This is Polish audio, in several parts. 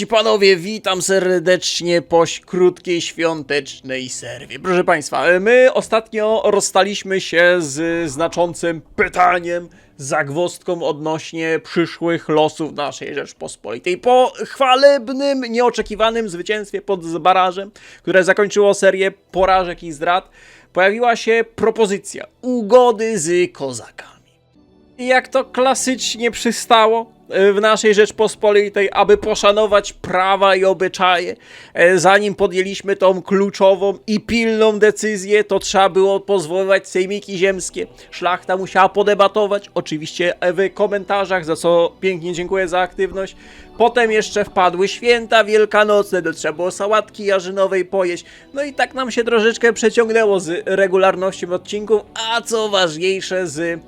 Cześć panowie, witam serdecznie po krótkiej świątecznej serwie. Proszę państwa, my ostatnio rozstaliśmy się z znaczącym pytaniem, zagwozdką odnośnie przyszłych losów naszej Rzeczpospolitej. Po chwalebnym, nieoczekiwanym zwycięstwie pod Zbarażem, które zakończyło serię porażek i zdrad, pojawiła się propozycja ugody z kozakami. I jak to klasycznie przystało w naszej Rzeczpospolitej, aby poszanować prawa i obyczaje, zanim podjęliśmy tą kluczową i pilną decyzję, to trzeba było pozwolić sejmiki ziemskie. Szlachta musiała podebatować, oczywiście w komentarzach, za co pięknie dziękuję za aktywność. Potem jeszcze wpadły święta wielkanocne, to trzeba było sałatki jarzynowej pojeść. No i tak nam się troszeczkę przeciągnęło z regularnością odcinków, a co ważniejsze z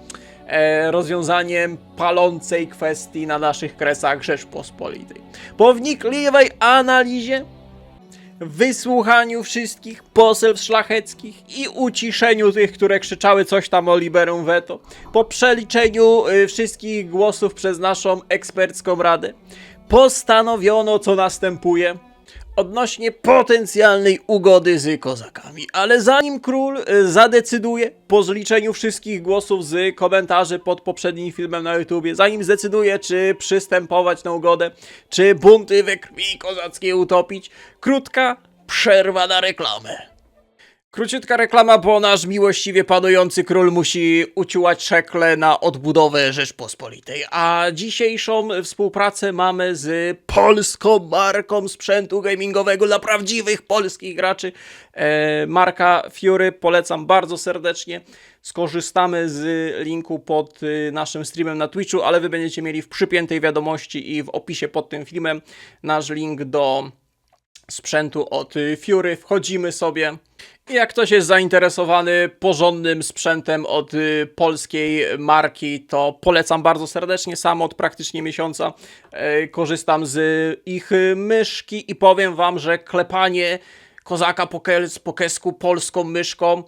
rozwiązaniem palącej kwestii na naszych kresach Rzeczpospolitej. Po wnikliwej analizie, wysłuchaniu wszystkich poselstw szlacheckich i uciszeniu tych, które krzyczały coś tam o liberum veto, po przeliczeniu wszystkich głosów przez naszą ekspercką radę, postanowiono, co następuje odnośnie potencjalnej ugody z kozakami. Ale zanim król zadecyduje, po zliczeniu wszystkich głosów z komentarzy pod poprzednim filmem na YouTubie, zanim zdecyduje, czy przystępować na ugodę, czy bunty we krwi kozackiej utopić, krótka przerwa na reklamę. Króciutka reklama, bo nasz miłościwie panujący król musi uciułać szekle na odbudowę Rzeczpospolitej. A dzisiejszą współpracę mamy z polską marką sprzętu gamingowego dla prawdziwych polskich graczy. Marka Fury, polecam bardzo serdecznie. Skorzystamy z linku pod naszym streamem na Twitchu, ale wy będziecie mieli w przypiętej wiadomości i w opisie pod tym filmem nasz link do sprzętu od Fury. Wchodzimy sobie. I jak ktoś jest zainteresowany porządnym sprzętem od polskiej marki, to polecam bardzo serdecznie. Sam od praktycznie miesiąca korzystam z ich myszki i powiem wam, że klepanie kozaka po kesku polską myszką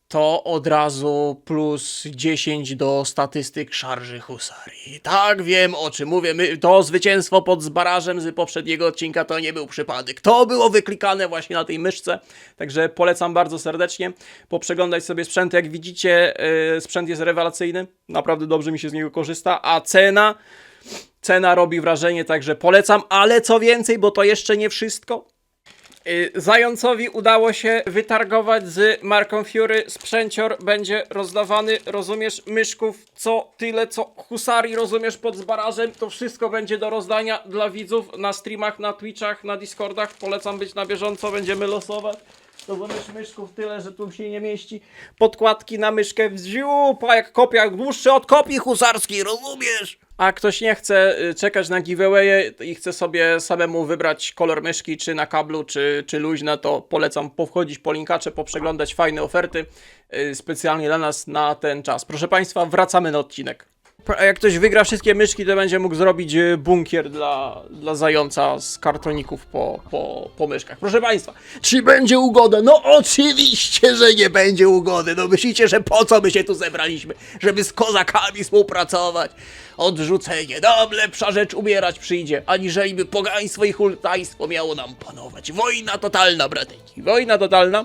to od razu plus 10 do statystyk szarży husarii. Tak, wiem o czym mówię. To zwycięstwo pod Zbarażem z poprzedniego odcinka to nie był przypadek. To było wyklikane właśnie na tej myszce. Także polecam bardzo serdecznie. Poprzeglądać sobie sprzęt. Jak widzicie, sprzęt jest rewelacyjny. Naprawdę dobrze mi się z niego korzysta. A cena robi wrażenie, także polecam. Ale co więcej, bo to jeszcze nie wszystko. Zającowi udało się wytargować z marką Fury. Sprzęcior będzie rozdawany, rozumiesz, myszków co tyle, co husarii, rozumiesz, pod Zbarażem. To wszystko będzie do rozdania dla widzów na streamach, na Twitchach, na Discordach. Polecam być na bieżąco, będziemy losować. Rozumiesz, myszków tyle, że tu się nie mieści. Podkładki na myszkę wziupa, jak kopia, dłuższe od kopii husarskiej, rozumiesz? A ktoś nie chce czekać na giveawaye i chce sobie samemu wybrać kolor myszki, czy na kablu, czy luźne, to polecam powchodzić po linkacze, poprzeglądać fajne oferty specjalnie dla nas na ten czas. Proszę państwa, wracamy na odcinek. A jak ktoś wygra wszystkie myszki, to będzie mógł zrobić bunkier dla zająca z kartoników po myszkach. Proszę państwa, czy będzie ugoda? No oczywiście, że nie będzie ugody. No myślicie, że po co my się tu zebraliśmy? Żeby z kozakami współpracować? Odrzucenie. No, lepsza rzecz umierać przyjdzie, aniżeli by pogaństwo i hultaństwo miało nam panować. Wojna totalna, bratyki. Wojna totalna.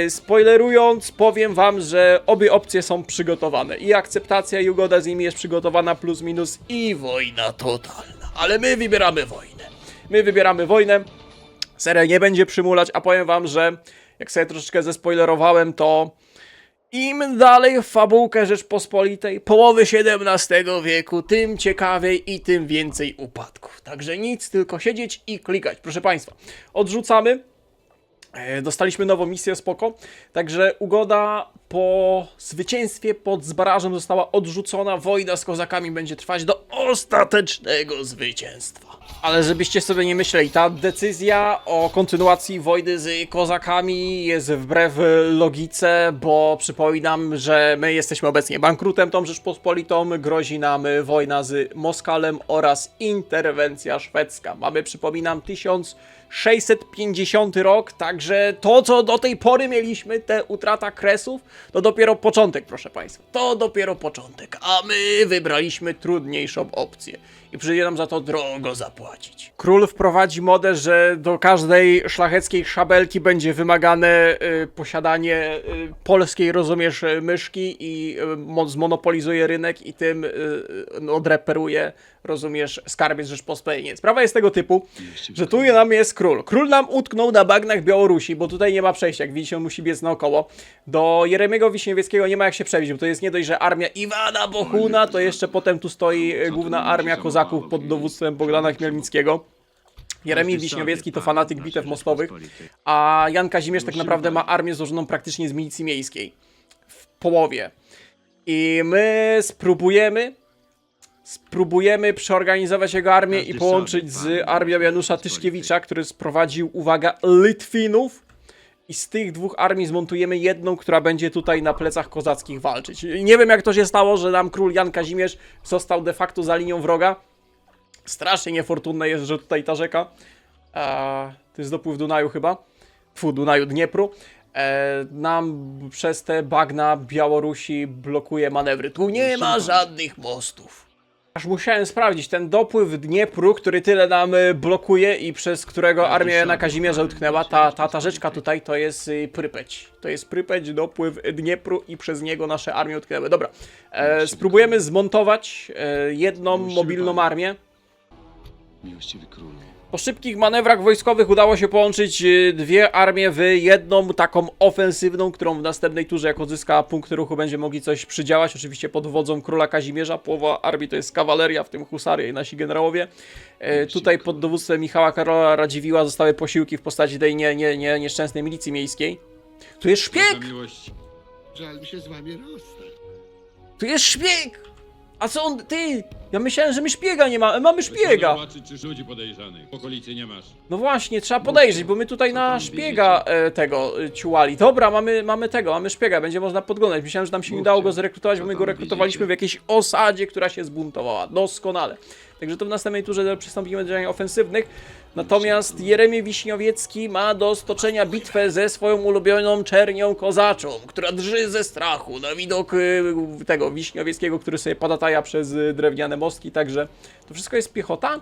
Spoilerując, powiem wam, że obie opcje są przygotowane. I akceptacja i ugoda z nimi jest przygotowana plus minus i wojna totalna. Ale my wybieramy wojnę. My wybieramy wojnę. Seria nie będzie przymulać, a powiem wam, że jak sobie troszeczkę zespoilerowałem, to im dalej w fabułkę Rzeczpospolitej, połowy XVII wieku, tym ciekawiej i tym więcej upadków. Także nic, tylko siedzieć i klikać. Proszę państwa, odrzucamy. Dostaliśmy nową misję, spoko. Także ugoda po zwycięstwie pod Zbarażem została odrzucona. Wojna z kozakami będzie trwać do ostatecznego zwycięstwa. Ale żebyście sobie nie myśleli, ta decyzja o kontynuacji wojny z kozakami jest wbrew logice, bo przypominam, że my jesteśmy obecnie bankrutem tą Rzeczpospolitą, grozi nam wojna z Moskalem oraz interwencja szwedzka. Mamy, przypominam, 1650 rok, także to, co do tej pory mieliśmy, te utrata kresów, to dopiero początek, proszę państwa. To dopiero początek, a my wybraliśmy trudniejszą opcję. i przyjdzie nam za to drogo zapłacić. Król wprowadzi modę, że do każdej szlacheckiej szabelki będzie wymagane posiadanie polskiej, rozumiesz, myszki i zmonopolizuje rynek i tym odreperuje, rozumiesz, skarbiec Rzeczpospolitej. Sprawa jest tego typu, że tu nam jest król. Król nam utknął na bagnach Białorusi, bo tutaj nie ma przejścia, jak widzicie, on musi biec naokoło. Do Jeremiego Wiśniewieckiego nie ma jak się przebić, bo to jest nie dość, że armia Iwana Bohuna, to jeszcze potem tu stoi główna armia kozaków pod dowództwem Bogdana Chmielnickiego. Jeremi Wiśniowiecki to fanatyk bitew mostowych, a Jan Kazimierz tak naprawdę ma armię złożoną praktycznie z milicji miejskiej. W połowie. I my spróbujemy przeorganizować jego armię i połączyć z armią Janusza Tyszkiewicza, który sprowadził, uwaga, Litwinów. I z tych dwóch armii zmontujemy jedną, która będzie tutaj na plecach kozackich walczyć. Nie wiem, jak to się stało, że nam król Jan Kazimierz został de facto za linią wroga. Strasznie niefortunne jest, że tutaj ta rzeka, to jest dopływ Dunaju chyba, Dunaju, Dniepru, nam przez te bagna Białorusi blokuje manewry. Tu nie ma żadnych mostów. Aż musiałem sprawdzić ten dopływ Dniepru, który tyle nam blokuje i przez którego armia Jana Kazimierza utknęła. Ta rzeczka tutaj to jest Prypeć. To jest Prypeć, dopływ Dniepru i przez niego nasze armie utknęły. Dobra, spróbujemy zmontować jedną mobilną armię. Miłościwy królu. Po szybkich manewrach wojskowych udało się połączyć dwie armie w jedną taką ofensywną, którą w następnej turze, jak odzyska punkty ruchu, będziemy mogli coś przydziałać. Oczywiście pod wodzą króla Kazimierza. Połowa armii to jest kawaleria, w tym husary i nasi generałowie. Tutaj pod dowództwem Michała Karola Radziwiłła zostały posiłki w postaci tej nieszczęsnej milicji miejskiej. Tu jest szpieg! Żal mi się z wami rozstać. Tu jest szpieg! A co on... Ty! Ja myślałem, że my szpiega nie mamy. Mamy szpiega! Zobaczyć, czy ludzi podejrzanych. W okolicy nie masz. No właśnie, trzeba podejrzeć, bo my tutaj na szpiega ciułali. Dobra, mamy szpiega, będzie można podglądać. Myślałem, że nam się nie udało go zrekrutować, bo my go rekrutowaliśmy w jakiejś osadzie, która się zbuntowała. Doskonale. Także to w następnej turze przystąpimy do działań ofensywnych. Natomiast Jeremi Wiśniowiecki ma do stoczenia bitwę ze swoją ulubioną czernią kozaczą, która drży ze strachu na widok tego Wiśniowieckiego, który sobie podataja przez drewniane mostki. Także to wszystko jest piechota.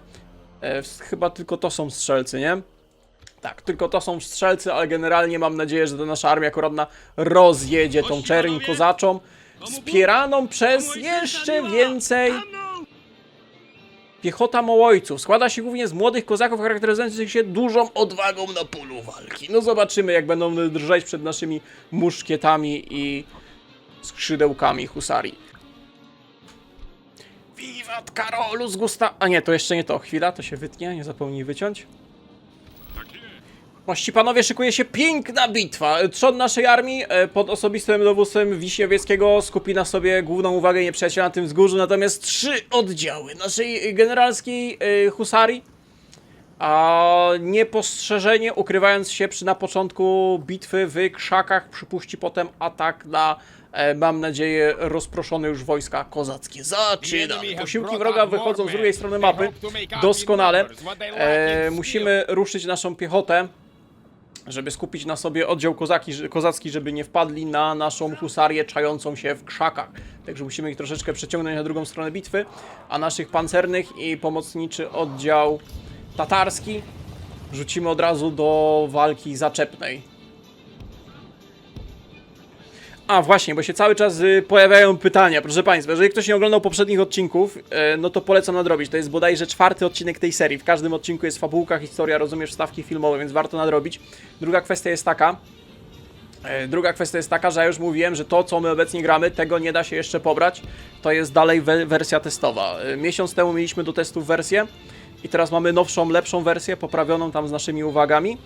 Chyba tylko to są strzelcy, nie? Tak, tylko to są strzelcy, ale generalnie mam nadzieję, że ta nasza armia koronna rozjedzie tą czerń kozaczą, wspieraną przez jeszcze więcej piechota Mołojców. Składa się głównie z młodych kozaków charakteryzujących się dużą odwagą na polu walki. No zobaczymy, jak będą drżeć przed naszymi muszkietami i skrzydełkami husarii. Wiwat Karolus Gustav... A nie, to jeszcze nie to. Chwila, to się wytnie, nie zapomnij wyciąć. Mości panowie, szykuje się piękna bitwa. Trzon naszej armii pod osobistym dowództwem Wiśniowieckiego skupi na sobie główną uwagę nieprzyjaciela na tym wzgórzu, natomiast 3 oddziały naszej generalskiej husarii, a niepostrzeżenie, ukrywając się na początku bitwy w krzakach, przypuści potem atak na, mam nadzieję, rozproszone już wojska kozackie. Zaczynamy. Posiłki wroga wychodzą z drugiej strony mapy. Doskonale. Musimy ruszyć naszą piechotę, żeby skupić na sobie oddział kozacki, żeby nie wpadli na naszą husarię czającą się w krzakach. Także musimy ich troszeczkę przeciągnąć na drugą stronę bitwy, a naszych pancernych i pomocniczy oddział tatarski rzucimy od razu do walki zaczepnej. A właśnie, bo się cały czas pojawiają pytania. Proszę Państwa, jeżeli ktoś nie oglądał poprzednich odcinków, no to polecam nadrobić. To jest bodajże 4. odcinek tej serii. W każdym odcinku jest fabułka, historia, rozumiesz, wstawki filmowe, więc warto nadrobić. Druga kwestia jest taka, że ja już mówiłem, że to, co my obecnie gramy, tego nie da się jeszcze pobrać. To jest dalej wersja testowa. Miesiąc temu mieliśmy do testów wersję i teraz mamy nowszą, lepszą wersję, poprawioną tam z naszymi uwagami.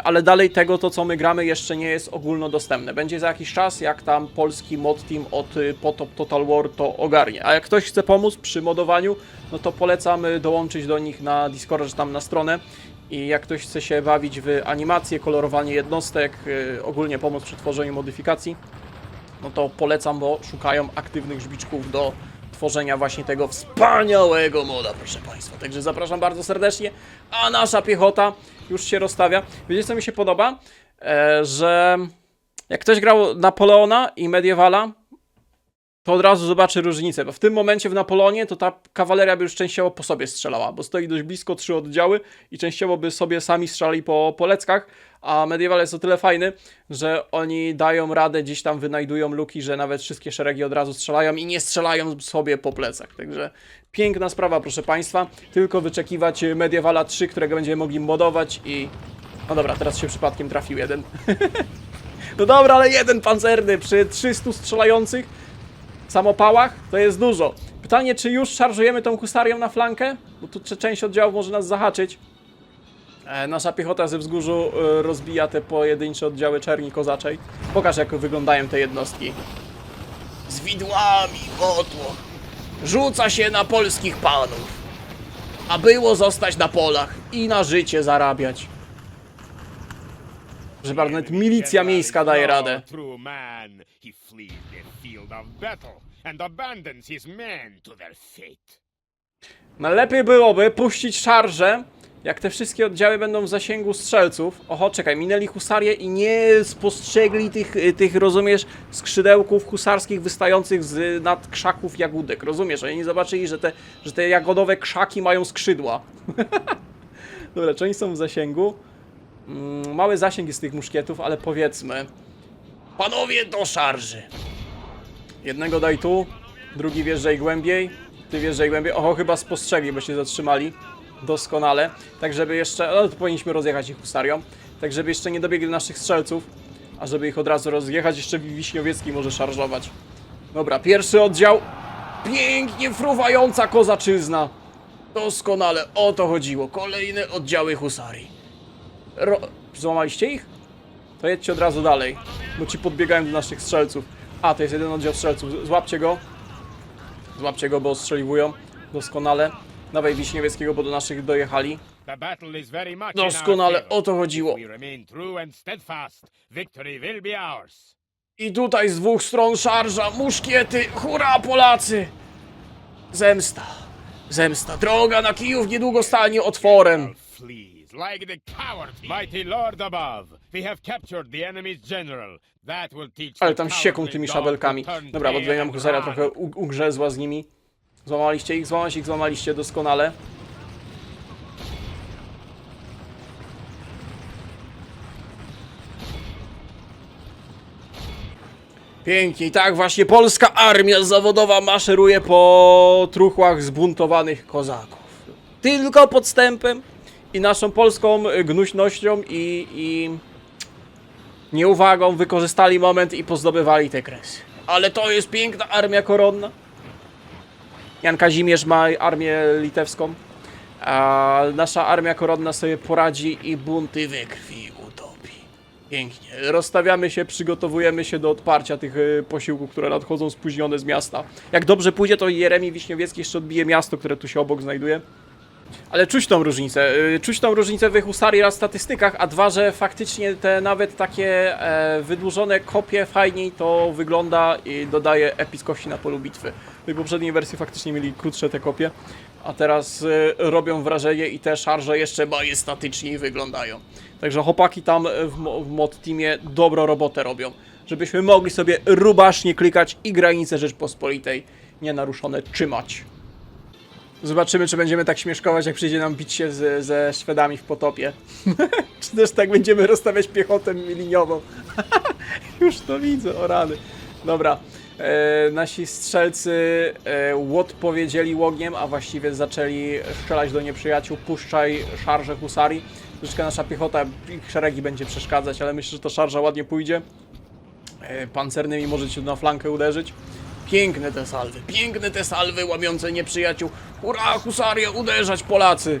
Ale dalej tego, to co my gramy, jeszcze nie jest ogólnodostępne. Będzie za jakiś czas, jak tam polski mod team od Potop Total War to ogarnie. A jak ktoś chce pomóc przy modowaniu, no to polecam dołączyć do nich na Discordzie, czy tam na stronę. I jak ktoś chce się bawić w animację, kolorowanie jednostek, ogólnie pomoc przy tworzeniu modyfikacji, no to polecam, bo szukają aktywnych żbiczków do tworzenia właśnie tego wspaniałego moda, proszę Państwa. Także zapraszam bardzo serdecznie, a nasza piechota już się rozstawia. Wiecie, co mi się podoba? Że jak ktoś grał Napoleona i Medievala, to od razu zobaczy różnicę, bo w tym momencie w Napoleonie to ta kawaleria by już częściowo po sobie strzelała, bo stoi dość blisko 3 oddziały i częściowo by sobie sami strzelali po leckach, a Medieval jest o tyle fajny, że oni dają radę, gdzieś tam wynajdują luki, że nawet wszystkie szeregi od razu strzelają i nie strzelają sobie po plecach, także piękna sprawa, proszę Państwa, tylko wyczekiwać Medievala 3, którego będziemy mogli modować i... No dobra, teraz się przypadkiem trafił jeden. No dobra, ale jeden pancerny przy 300 strzelających samopałach to jest dużo. Pytanie, czy już szarżujemy tą husarią na flankę? Bo tu część oddziałów może nas zahaczyć. Nasza piechota ze wzgórzu rozbija te pojedyncze oddziały czerni kozaczej. Pokaż, jak wyglądają te jednostki. Z widłami, motło. Rzuca się na polskich panów. A było zostać na polach i na życie zarabiać. Że nawet milicja miejska daje radę. Najlepiej byłoby puścić szarżę, jak te wszystkie oddziały będą w zasięgu strzelców. Oho, czekaj, minęli husarię i nie spostrzegli tych, rozumiesz, skrzydełków husarskich wystających z nad krzaków jagódek. Rozumiesz, oni nie zobaczyli, że te jagodowe krzaki mają skrzydła. Dobra, czy oni są w zasięgu? Mały zasięg jest tych muszkietów, ale powiedzmy... Panowie, do szarży! Jednego daj tu, drugi wjeżdżaj głębiej, ty wjeżdżaj głębiej. Oho, chyba spostrzegli, bo się zatrzymali. Doskonale. Tak, żeby jeszcze... No, to powinniśmy rozjechać ich husarią. Tak, żeby jeszcze nie dobiegli naszych strzelców. A żeby ich od razu rozjechać, jeszcze Wiśniowiecki może szarżować. Dobra, pierwszy oddział. Pięknie fruwająca kozaczyzna. Doskonale, o to chodziło. Kolejne oddziały husarii. Złamaliście ich? To jedźcie od razu dalej, bo ci podbiegają do naszych strzelców. A, to jest jeden oddział strzelców. Złapcie go. Złapcie go, bo ostrzeliwują. Doskonale. Dawaj Wiśniewieckiego, bo do naszych dojechali. Doskonale, o to chodziło. I tutaj z dwóch stron szarża, muszkiety. Hurra, Polacy! Zemsta. Zemsta. Droga na Kijów niedługo stanie otworem. Like the coward. Mighty lord above, we have captured the enemy's general. That will teach Ale tam sieką tymi szabelkami. Dobra, bo tutaj nam husaria trochę ugrzezła z nimi. Złamaliście ich, złamaliście doskonale. Pięknie, i tak właśnie polska armia zawodowa maszeruje po truchłach zbuntowanych kozaków. Tylko podstępem i naszą polską gnuśnością i nieuwagą wykorzystali moment i pozdobywali te kresy. Ale to jest piękna armia koronna. Jan Kazimierz ma armię litewską, a nasza armia koronna sobie poradzi i bunty we krwi utopi. Pięknie. Rozstawiamy się, przygotowujemy się do odparcia tych posiłków, które nadchodzą spóźnione z miasta. Jak dobrze pójdzie, to Jeremi Wiśniowiecki jeszcze odbije miasto, które tu się obok znajduje. Ale czuć tą różnicę. Czuć tą różnicę w husarii raz w statystykach, a dwa, że faktycznie te nawet takie wydłużone kopie fajniej to wygląda i dodaje epickości na polu bitwy. W poprzedniej wersji faktycznie mieli krótsze te kopie, a teraz robią wrażenie i te szarże jeszcze majestatyczniej wyglądają. Także chłopaki tam w mod teamie dobrą robotę robią, żebyśmy mogli sobie rubasznie klikać i granice Rzeczpospolitej nienaruszone trzymać. Zobaczymy, czy będziemy tak śmieszkować, jak przyjdzie nam bić się ze Szwedami w potopie. Czy też tak będziemy rozstawiać piechotę liniową. Już to widzę, o rany. Dobra, nasi strzelcy odpowiedzieli ogniem, a właściwie zaczęli strzelać do nieprzyjaciół. Puszczaj szarże husarii. Troszeczkę nasza piechota, ich szeregi będzie przeszkadzać, ale myślę, że to szarża ładnie pójdzie. Pancernymi możecie na flankę uderzyć. Piękne te salwy łamiące nieprzyjaciół. Hurra, husaria, uderzać Polacy!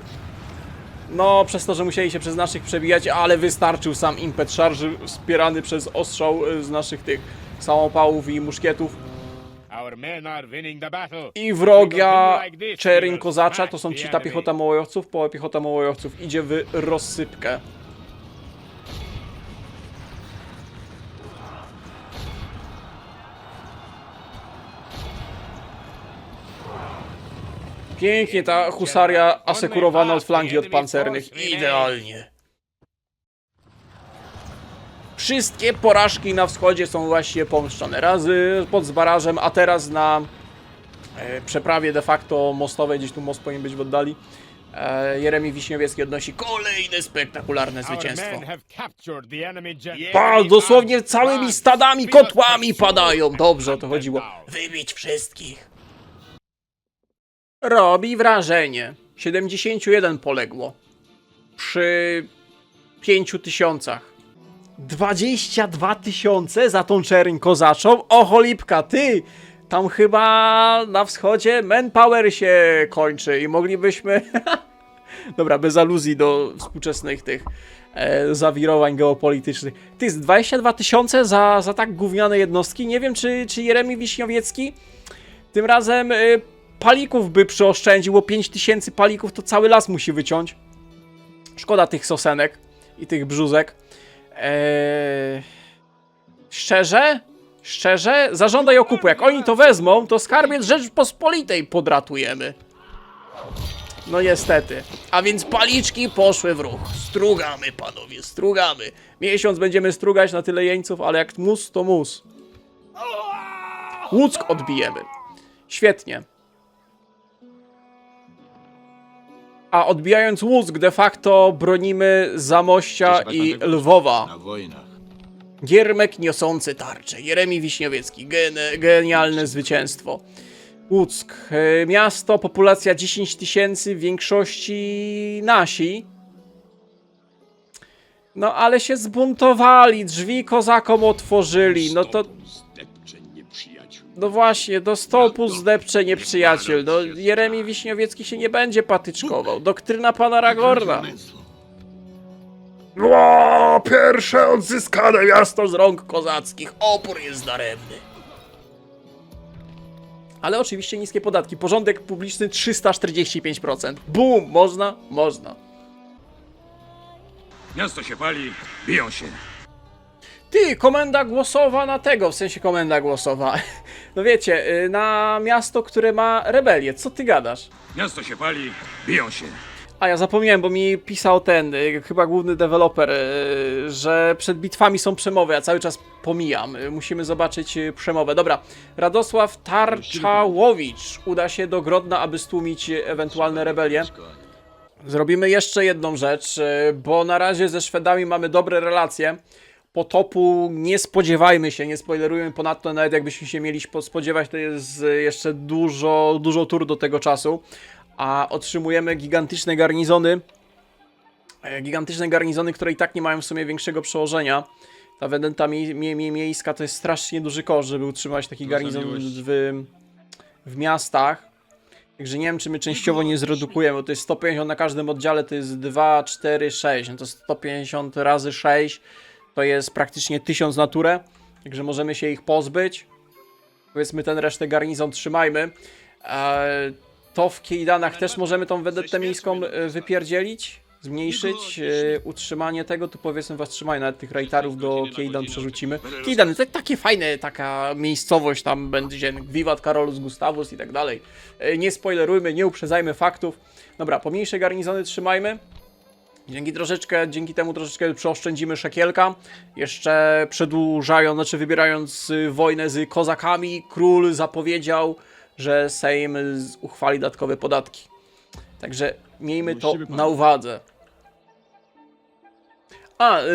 No, przez to, że musieli się przez naszych przebijać, ale wystarczył sam impet szarży wspierany przez ostrzał z naszych tych samopałów i muszkietów. I wroga czerń kozacza, to są ci ta piechota mołojowców, połowa piechota mołojowców idzie w rozsypkę. Pięknie ta husaria asekurowana od flanki od pancernych. Idealnie. Wszystkie porażki na wschodzie są właśnie pomszczone. Razy pod Zbarażem, a teraz na przeprawie de facto mostowej, gdzieś tu most powinien być w oddali. Jeremi Wiśniowiecki odnosi kolejne spektakularne Our zwycięstwo. men have captured the enemy general. Pa, dosłownie całymi stadami, kotłami padają. Dobrze o to chodziło. Wybić wszystkich. Robi wrażenie. 71 poległo. Przy 5000. 22 000 za tą czerń kozaczą? O cholipka, ty! Tam chyba na wschodzie manpower się kończy i moglibyśmy... Dobra, bez aluzji do współczesnych tych zawirowań geopolitycznych. Ty, jest 22 000 za tak gówniane jednostki? Nie wiem, czy Jeremi Wiśniowiecki tym razem palików by przyoszczędził, bo 5000 palików to cały las musi wyciąć. Szkoda tych sosenek i tych brzuzek. Szczerze? Szczerze? Zażądaj okupu. Jak oni to wezmą, to skarbiec Rzeczpospolitej podratujemy. No niestety. A więc paliczki poszły w ruch. Strugamy, panowie, strugamy. Miesiąc będziemy strugać na tyle jeńców, ale jak mus, to mus. Łuck odbijemy. Świetnie. A odbijając Łuck, de facto bronimy Zamościa i Lwowa. Na wojnach. Giermek niosący tarczę. Jeremi Wiśniowiecki. Genialne zwycięstwo. Łuck. Miasto, populacja 10 000, w większości nasi. No ale się zbuntowali, drzwi kozakom otworzyli. No to... No właśnie, do stołpu zdepcze nieprzyjaciel. No Jeremi Wiśniowiecki się nie będzie patyczkował. Doktryna pana Ragorna. O, pierwsze odzyskane miasto z rąk kozackich. Opór jest daremny. Ale oczywiście niskie podatki. Porządek publiczny 345%. Bum! Można? Można. Miasto się pali, biją się. Ty, komenda głosowa na tego, w sensie komenda głosowa. No wiecie, na miasto, które ma rebelię. Co ty gadasz? Miasto się pali, biją się. A ja zapomniałem, bo mi pisał ten, chyba główny deweloper, że przed bitwami są przemowy, ja cały czas pomijam. Musimy zobaczyć przemowę. Dobra, Radosław Tarczałowicz uda się do Grodna, aby stłumić ewentualne rebelie. Zrobimy jeszcze jedną rzecz, bo na razie ze Szwedami mamy dobre relacje. Potopu nie spodziewajmy się, nie spoilerujmy, ponadto nawet jakbyśmy się mieli spodziewać, to jest jeszcze dużo tur do tego czasu. A otrzymujemy gigantyczne garnizony, które i tak nie mają w sumie większego przełożenia. Ta wendeta miejska to jest strasznie duży koszt, żeby utrzymać taki garnizon w miastach. Także nie wiem, czy my częściowo nie zredukujemy, bo to jest 150 na każdym oddziale, to jest 2, 4, 6. No to 150 razy 6 to jest praktycznie 1000 na turę. Także możemy się ich pozbyć. Powiedzmy, ten resztę garnizon trzymajmy. To w Kejdanach też możemy tą wedetę miejską wypierdzielić, zmniejszyć. Utrzymanie tego, tu powiedzmy was trzymaj, nawet tych rajtarów do Kejdan przerzucimy. Kejdany, to takie fajne, taka miejscowość tam będzie, Wiwat Carolus Gustavus i tak dalej. Nie spoilerujmy, nie uprzedzajmy faktów. Dobra, pomniejsze garnizony trzymajmy. Dzięki temu troszeczkę przeoszczędzimy szekielka. Jeszcze przedłużając, znaczy wybierając wojnę z kozakami, król zapowiedział, że Sejm uchwali dodatkowe podatki. Także miejmy to na uwadze.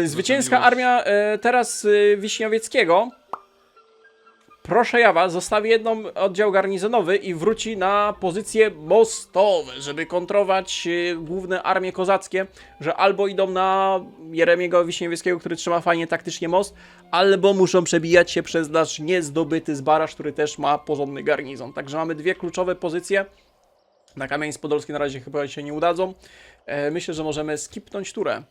Zwycięska armia teraz Wiśniowieckiego. Proszę ja was, zostawi jedną oddział garnizonowy i wróci na pozycje mostowe, żeby kontrować główne armie kozackie, że albo idą na Jeremiego Wiśniowieckiego, który trzyma fajnie taktycznie most, albo muszą przebijać się przez nasz niezdobyty Zbaraż, który też ma porządny garnizon. Także mamy dwie kluczowe pozycje. Na Kamieńsk Podolski na razie chyba się nie udadzą. Myślę, że możemy skipnąć turę.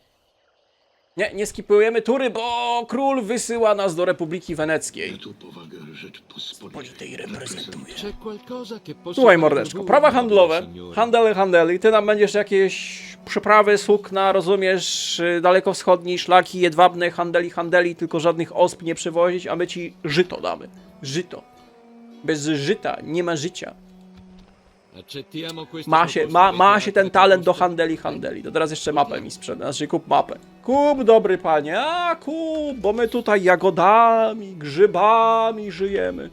Nie skipujemy tury, bo król wysyła nas do Republiki Weneckiej. Ja tu powagę Rzeczpospolitej reprezentuje. reprezentuję. Słuchaj, mordeczko, prawa handlowe, handel i ty nam będziesz jakieś przeprawy, sukna, rozumiesz, dalekowschodniej szlaki jedwabne, handeli, tylko żadnych osp nie przywozić, a my ci żyto damy. Żyto. Bez żyta nie ma życia. Accettiamo questa Ma się ten talent do handeli. To teraz jeszcze mapę mi sprzeda. Znaczy kup mapę. Kup, dobry panie, a kup, bo my tutaj jagodami, grzybami żyjemy.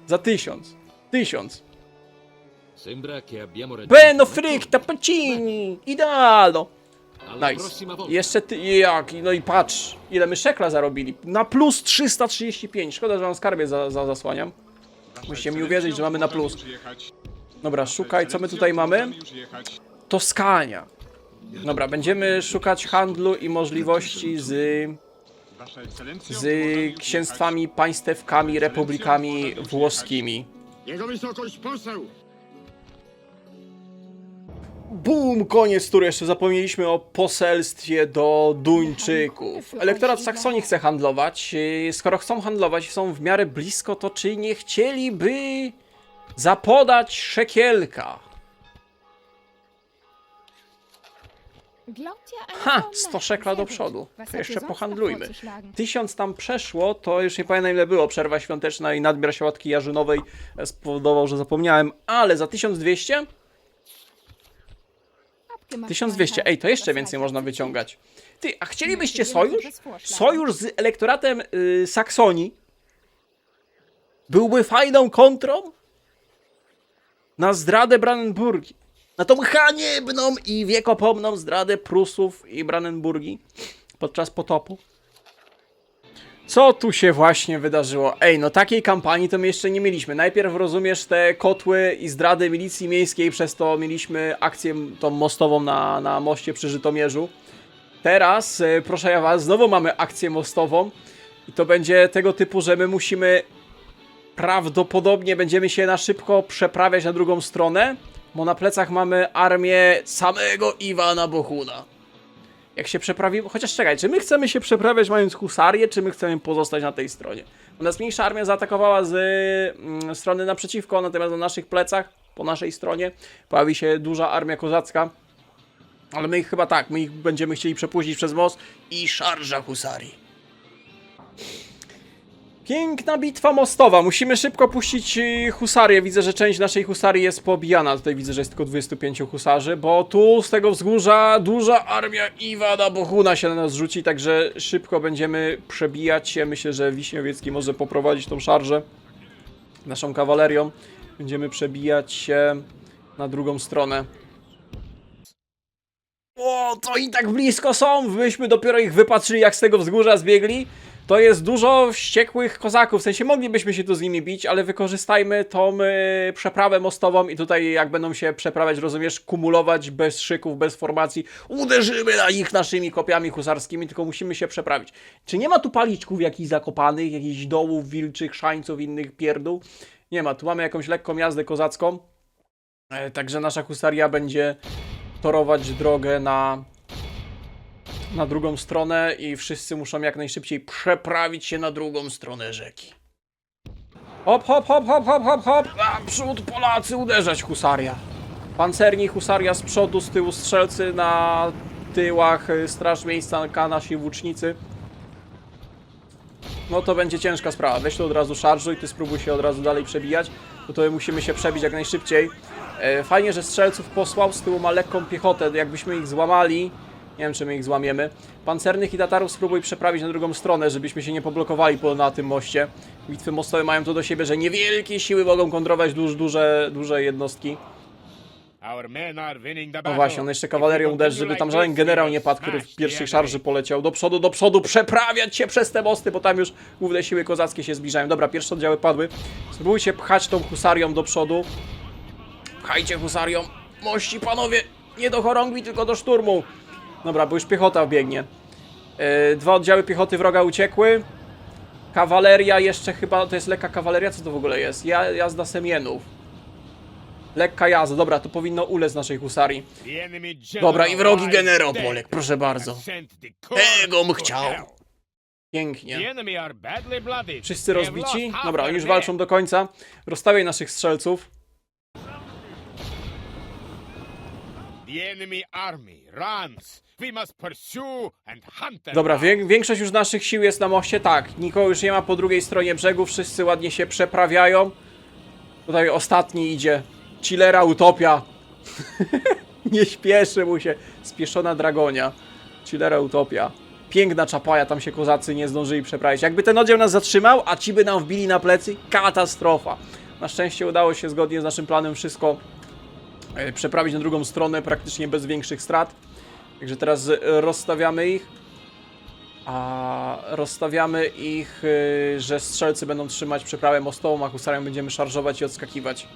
Za 1000. Sembra che abbiamo raggiunto Beno fricta pacini, idealno. alla Nice. prossima volta. Jeszcze ty, jak, no i patrz, ile my szekla zarobili. Na plus 335. Szkoda, że mam skarbie zasłaniam. Musicie mi uwierzyć, że mamy na plus. Dobra, szukaj, co my tutaj mamy? Toskania. Dobra, będziemy szukać handlu i możliwości z księstwami, państewkami, republikami włoskimi. Jego wysokość poseł! Bum, koniec tury. Jeszcze zapomnieliśmy o poselstwie do Duńczyków. Elektorat Saksonii chce handlować. Skoro chcą handlować, są w miarę blisko, to czy nie chcieliby zapodać szekielka? Ha, 100 szekla do przodu. To jeszcze pohandlujmy. 1000 tam przeszło, to już nie pamiętam ile było. Przerwa świąteczna i nadmiar siałatki jarzynowej spowodował, że zapomniałem. Ale za 1200? 1200. Ej, to jeszcze więcej można wyciągać. Ty, a chcielibyście sojusz? Sojusz z elektoratem Saksonii byłby fajną kontrą na zdradę Brandenburgii. Na tą haniebną i wiekopomną zdradę Prusów i Brandenburgii podczas potopu. Co tu się właśnie wydarzyło? Ej, no takiej kampanii to my jeszcze nie mieliśmy. Najpierw, rozumiesz, te kotły i zdrady milicji miejskiej, przez to mieliśmy akcję tą mostową na moście przy Żytomierzu. Teraz, proszę ja was, znowu mamy akcję mostową i to będzie tego typu, że my musimy prawdopodobnie będziemy się na szybko przeprawiać na drugą stronę, bo na plecach mamy armię samego Iwana Bohuna. Jak się przeprawimy... Chociaż czekaj, czy my chcemy się przeprawiać mając husarię, czy my chcemy pozostać na tej stronie? U nas mniejsza armia zaatakowała z strony naprzeciwko, natomiast na naszych plecach, po naszej stronie, pojawi się duża armia kozacka. Ale my ich chyba tak, my ich będziemy chcieli przepuścić przez most i szarża husarii. Piękna bitwa mostowa. Musimy szybko puścić husarię. Widzę, że część naszej husarii jest pobijana. Tutaj widzę, że jest tylko 25 husarzy, bo tu z tego wzgórza duża armia Iwana Bohuna się na nas rzuci, także szybko będziemy przebijać się. Myślę, że Wiśniowiecki może poprowadzić tą szarżę naszą kawalerią. Będziemy przebijać się na drugą stronę. O, to i tak blisko są! Myśmy dopiero ich wypatrzyli, jak z tego wzgórza zbiegli. To jest dużo wściekłych kozaków, w sensie moglibyśmy się tu z nimi bić, ale wykorzystajmy tą przeprawę mostową i tutaj jak będą się przeprawiać, rozumiesz, kumulować bez szyków, bez formacji, uderzymy na nich naszymi kopiami husarskimi, tylko musimy się przeprawić. Czy nie ma tu paliczków jakichś zakopanych, jakichś dołów wilczych, szańców, innych pierdół? Nie ma, tu mamy jakąś lekką jazdę kozacką, także nasza husaria będzie torować drogę na drugą stronę i wszyscy muszą jak najszybciej przeprawić się na drugą stronę rzeki. Hop, hop, hop, hop, hop, hop, hop! Naprzód Polacy, uderzać husaria. Pancerni husaria z przodu, z tyłu strzelcy, na tyłach straż miejska, nasi włócznicy. No to będzie ciężka sprawa. Weź to od razu szarżuj, ty spróbuj się od razu dalej przebijać, bo to musimy się przebić jak najszybciej. Fajnie, że strzelców posłał, z tyłu ma lekką piechotę, jakbyśmy ich złamali. Nie wiem, czy my ich złamiemy. Pancernych i Tatarów spróbuj przeprawić na drugą stronę, żebyśmy się nie poblokowali na tym moście. Bitwy mostowe mają to do siebie, że niewielkie siły mogą kontrolować duże jednostki. No właśnie, on jeszcze kawalerią uderzy, żeby tam żaden generał nie padł, który w pierwszej szarży poleciał. Do przodu, przeprawiać się przez te mosty, bo tam już główne siły kozackie się zbliżają. Dobra, pierwsze oddziały padły. Spróbujcie pchać tą husarią do przodu. Pchajcie husarią. Mości, panowie, nie do chorągwi, tylko do szturmu. Dobra, bo już piechota biegnie. Dwa oddziały piechoty wroga uciekły. Kawaleria jeszcze chyba, to jest lekka kawaleria? Co to w ogóle jest? Jazda Semienów. Lekka jazda, dobra, to powinno ulec naszej husarii. Dobra, i wrogi generał Polek, proszę bardzo. Tego chciał. Pięknie. Wszyscy rozbici? Dobra, oni już walczą do końca. Rozstawiaj naszych strzelców. Dobra, większość już naszych sił jest na moście, tak. Nikogo już nie ma po drugiej stronie brzegu, wszyscy ładnie się przeprawiają. Tutaj ostatni idzie. Chillera Utopia. Nie śpieszy mu się. Spieszona Dragonia. Chillera Utopia. Piękna czapaja, tam się kozacy nie zdążyli przeprawić. Jakby ten oddział nas zatrzymał, a ci by nam wbili na plecy, katastrofa. Na szczęście udało się zgodnie z naszym planem wszystko przeprawić na drugą stronę, praktycznie bez większych strat. Także teraz rozstawiamy ich. A rozstawiamy ich, że strzelcy będą trzymać przeprawę mostową, a husarią będziemy szarżować i odskakiwać.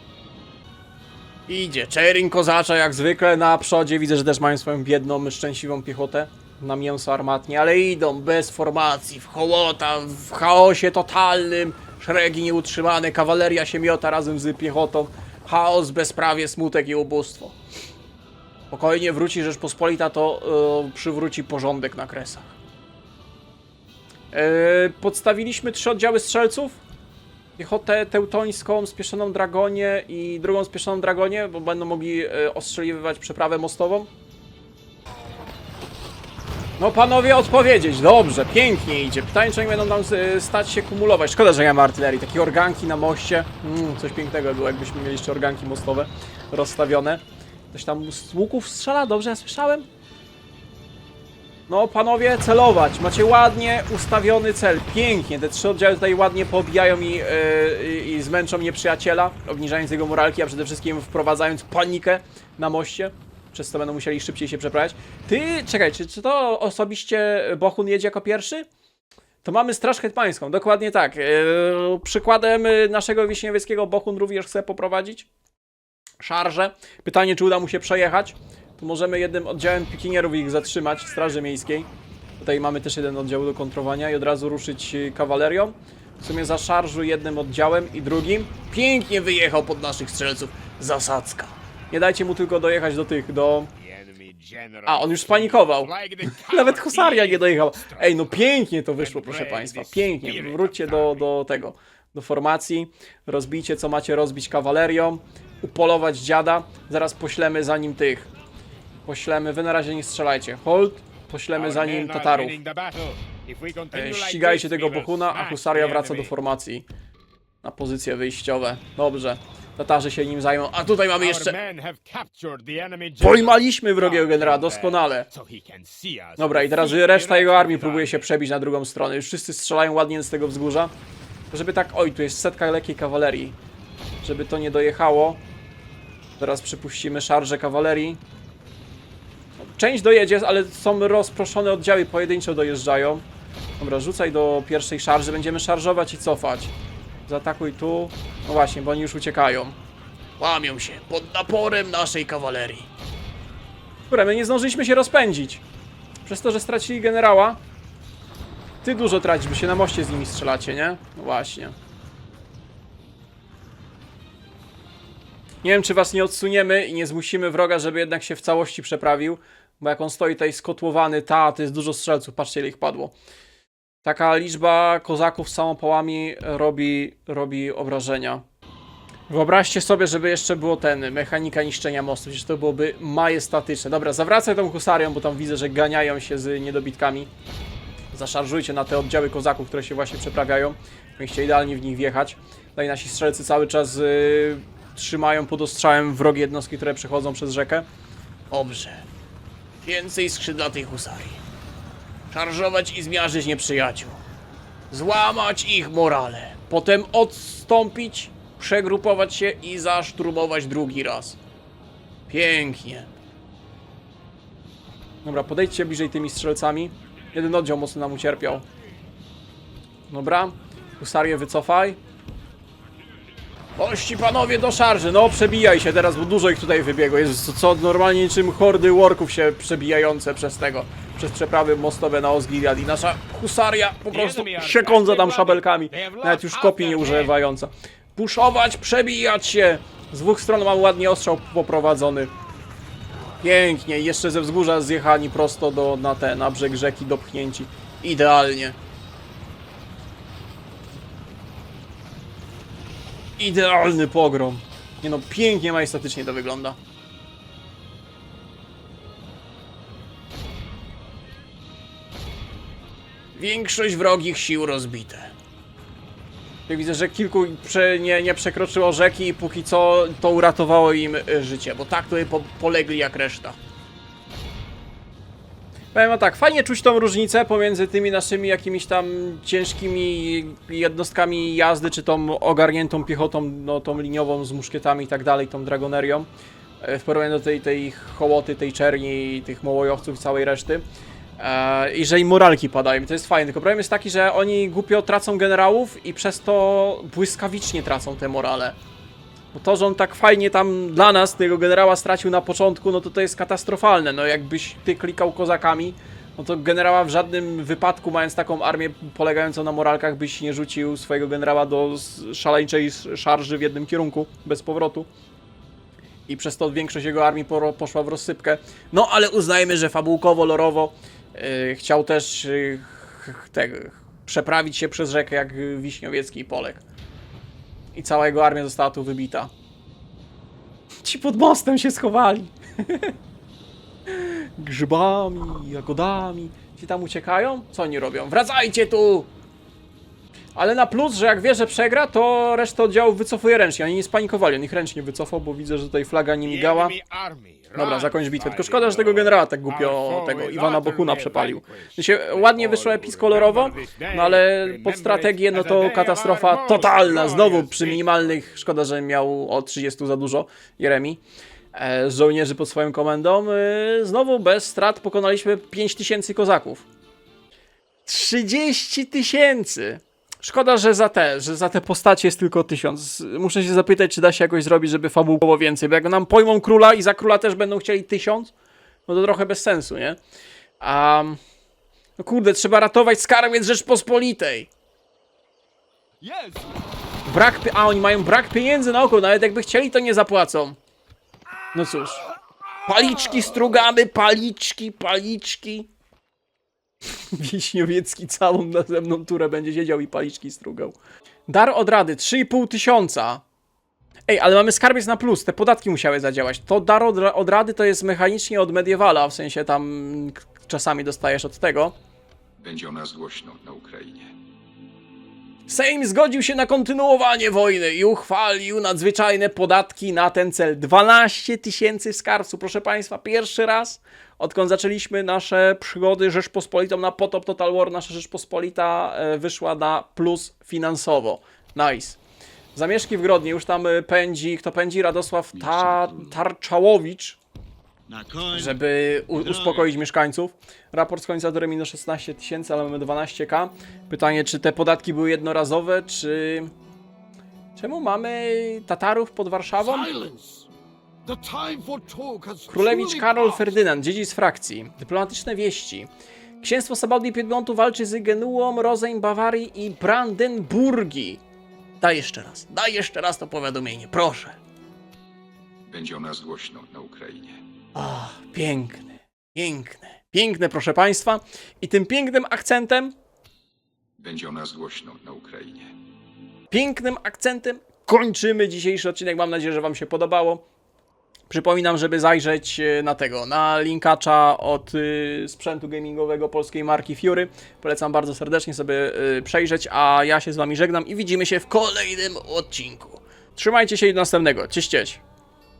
Idzie Czering kozacza jak zwykle na przodzie. Widzę, że też mają swoją biedną, szczęśliwą piechotę na mięso armatnie, ale idą bez formacji, w hołota, w chaosie totalnym. Szeregi nieutrzymane, kawaleria się miota razem z piechotą. Chaos, bezprawie, smutek i ubóstwo. Spokojnie wróci Rzeczpospolita, to przywróci porządek na Kresach. Podstawiliśmy 3 oddziały strzelców. Piechotę teutońską, spieszoną dragonię i drugą spieszoną dragonię, bo będą mogli ostrzeliwać przeprawę mostową. No panowie, odpowiedzieć. Dobrze, pięknie idzie. Pytanie, czy oni będą nam stać się kumulować. Szkoda, że nie ma artylerii. Takie organki na moście. Coś pięknego było, jakbyśmy mieli jeszcze organki mostowe rozstawione. Ktoś tam z łuków strzela? Dobrze ja słyszałem? No panowie, celować. Macie ładnie ustawiony cel. Pięknie. Te 3 oddziały tutaj ładnie pobijają i zmęczą nieprzyjaciela, obniżając jego moralki, a przede wszystkim wprowadzając panikę na moście. Przez to będą musieli szybciej się przeprawiać. Ty, czekaj, czy to osobiście Bohun jedzie jako pierwszy? To mamy Straż Hetmańską, dokładnie tak. Przykładem naszego Wiśniewieckiego Bohun również chce poprowadzić szarżę. Pytanie, czy uda mu się przejechać. Tu możemy jednym oddziałem pikinierów ich zatrzymać, Straży Miejskiej. Tutaj mamy też jeden oddział do kontrowania i od razu ruszyć kawalerią. W sumie zaszarżu jednym oddziałem i drugim. Pięknie wyjechał pod naszych strzelców. Zasadzka. Nie dajcie mu tylko dojechać do tych, A, on już spanikował. Nawet husaria nie dojechał. Ej, no pięknie to wyszło, proszę państwa. Pięknie. Wróćcie do tego, do formacji. Rozbijcie, co macie rozbić kawalerią. Upolować dziada. Zaraz poślemy za nim tych. Poślemy, wy na razie nie strzelajcie. Hold. Poślemy za nim Tatarów. Ścigajcie tego Bohuna, a husaria wraca do formacji. Na pozycje wyjściowe. Dobrze. Tatarzy się nim zajmą. A tutaj mamy jeszcze... Pojmaliśmy wrogiego generała, doskonale. Dobra, i teraz reszta jego armii próbuje się przebić na drugą stronę. Już wszyscy strzelają ładnie z tego wzgórza. Żeby tak... Oj, tu jest setka lekkiej kawalerii. Żeby to nie dojechało. Teraz przypuścimy szarżę kawalerii. Część dojedzie, ale są rozproszone oddziały, pojedynczo dojeżdżają. Dobra, rzucaj do pierwszej szarży. Będziemy szarżować i cofać. Zaatakuj tu. No właśnie, bo oni już uciekają. Łamią się pod naporem naszej kawalerii. Które my nie zdążyliśmy się rozpędzić. Przez to, że stracili generała. Ty dużo tracisz, bo się na moście z nimi strzelacie, nie? No właśnie. Nie wiem, czy was nie odsuniemy i nie zmusimy wroga, żeby jednak się w całości przeprawił. Bo jak on stoi tutaj skotłowany, to jest dużo strzelców. Patrzcie, ile ich padło. Taka liczba kozaków z samopałami robi obrażenia. Wyobraźcie sobie, żeby jeszcze było mechanika niszczenia mostu. Przecież to byłoby majestatyczne. Dobra, zawracaj tą husarią, bo tam widzę, że ganiają się z niedobitkami. Zaszarżujcie na te oddziały kozaków, które się właśnie przeprawiają. Mieliście idealnie w nich wjechać. Tutaj nasi strzelcy cały czas trzymają pod ostrzałem wrogie jednostki, które przechodzą przez rzekę. Dobrze. Więcej skrzydlatej husarii. Szarżować i zmiażdżyć nieprzyjaciół. Złamać ich morale. Potem odstąpić, przegrupować się i zaszturmować drugi raz. Pięknie. Dobra, podejdźcie bliżej tymi strzelcami. Jeden oddział mocno nam ucierpiał. Dobra. Husarię wycofaj. Ości panowie do szarży. No przebijaj się teraz, bo dużo ich tutaj wybiegło. Jest co normalnie niczym hordy worków się przebijające przez przeprawy mostowe na Osgiliad. I nasza husaria po prostu się kądza tam szabelkami. Nawet już kopii nie używająca. Puszować, przebijać się. Z dwóch stron mamy ładnie ostrzał poprowadzony. Pięknie. Jeszcze ze wzgórza zjechani prosto na brzeg rzeki dopchnięci. Idealnie. Idealny pogrom. Nie no, pięknie, majestatycznie to wygląda. Większość wrogich sił rozbite. Ja widzę, że kilku nie przekroczyło rzeki i póki co to uratowało im życie, bo tak to polegli jak reszta. Powiem tak, fajnie czuć tą różnicę pomiędzy tymi naszymi jakimiś tam ciężkimi jednostkami jazdy, czy tą ogarniętą piechotą, no tą liniową z muszkietami i tak dalej, tą dragonerią, w porównaniu do tej hołoty, tej czerni, tych mołojowców i całej reszty. I że im moralki padają, to jest fajne, tylko problem jest taki, że oni głupio tracą generałów i przez to błyskawicznie tracą te morale. Bo to, że on tak fajnie tam dla nas tego generała stracił na początku, no to jest katastrofalne. No jakbyś ty klikał kozakami, no to generała w żadnym wypadku, mając taką armię polegającą na moralkach, byś nie rzucił swojego generała do szaleńczej szarży w jednym kierunku, bez powrotu. I przez to większość jego armii poszła w rozsypkę. No ale uznajmy, że fabułkowo, lorowo chciał też przeprawić się przez rzekę jak Wiśniowiecki i Polek. I cała jego armia została tu wybita. Ci pod mostem się schowali. Grzybami, jagodami. Ci tam uciekają? Co oni robią? Wracajcie tu! Ale na plus, że jak wie, że przegra, to resztę oddziałów wycofuje ręcznie. Oni nie spanikowali, on ich ręcznie wycofał, bo widzę, że tutaj flaga nie migała. Dobra, zakończ bitwę. Tylko szkoda, że tego generała tak głupio tego Iwana Bohuna przepalił. Ładnie wyszło episkolorowo, no ale pod strategię no to katastrofa totalna. Znowu przy minimalnych, szkoda, że miał o 30 za dużo Jeremi. Żołnierzy pod swoją komendą. Znowu bez strat pokonaliśmy 5000 kozaków. 30 000! Szkoda, że za te postacie jest tylko 1000. Muszę się zapytać, czy da się jakoś zrobić, żeby fabuł było więcej, bo jak nam pojmą króla i za króla też będą chcieli 1000, no to trochę bez sensu, nie? No kurde, trzeba ratować skarbiec Rzeczpospolitej. Oni mają brak pieniędzy na oko, nawet jakby chcieli, to nie zapłacą. No cóż. Paliczki strugamy, paliczki. Wiśniowiecki całą następną turę będzie siedział i paliczki strugał. Dar od Rady 3500. Ej, ale mamy skarbiec na plus, te podatki musiały zadziałać. To dar od Rady to jest mechanicznie od Mediewala, w sensie tam czasami dostajesz od tego. Będzie o nas głośno na Ukrainie. Sejm zgodził się na kontynuowanie wojny i uchwalił nadzwyczajne podatki na ten cel. 12 000 skarbców, proszę Państwa, pierwszy raz, odkąd zaczęliśmy nasze przygody Rzeczpospolitą na Potop Total War, nasza Rzeczpospolita wyszła na plus finansowo. Nice. Zamieszki w Grodnie, już tam pędzi, kto pędzi? Radosław Tarczałowicz, żeby uspokoić mieszkańców. Raport z końca do minus 16 000, ale mamy 12k. Pytanie, czy te podatki były jednorazowe, czy... Czemu mamy Tatarów pod Warszawą? Królewicz Karol Ferdynand, dziedzic frakcji. Dyplomatyczne wieści. Księstwo Sabaudi Piedmontu walczy z Genuą, Rozejm, Bawarii i Brandenburgii. Daj jeszcze raz to powiadomienie, proszę. Będzie o nas głośno na Ukrainie. Piękne, proszę Państwa. I tym pięknym akcentem... Będzie o nas głośno na Ukrainie. Pięknym akcentem kończymy dzisiejszy odcinek. Mam nadzieję, że Wam się podobało. Przypominam, żeby zajrzeć na linkacza od sprzętu gamingowego polskiej marki Fury. Polecam bardzo serdecznie sobie przejrzeć, a ja się z Wami żegnam i widzimy się w kolejnym odcinku. Trzymajcie się i do następnego. Cześć.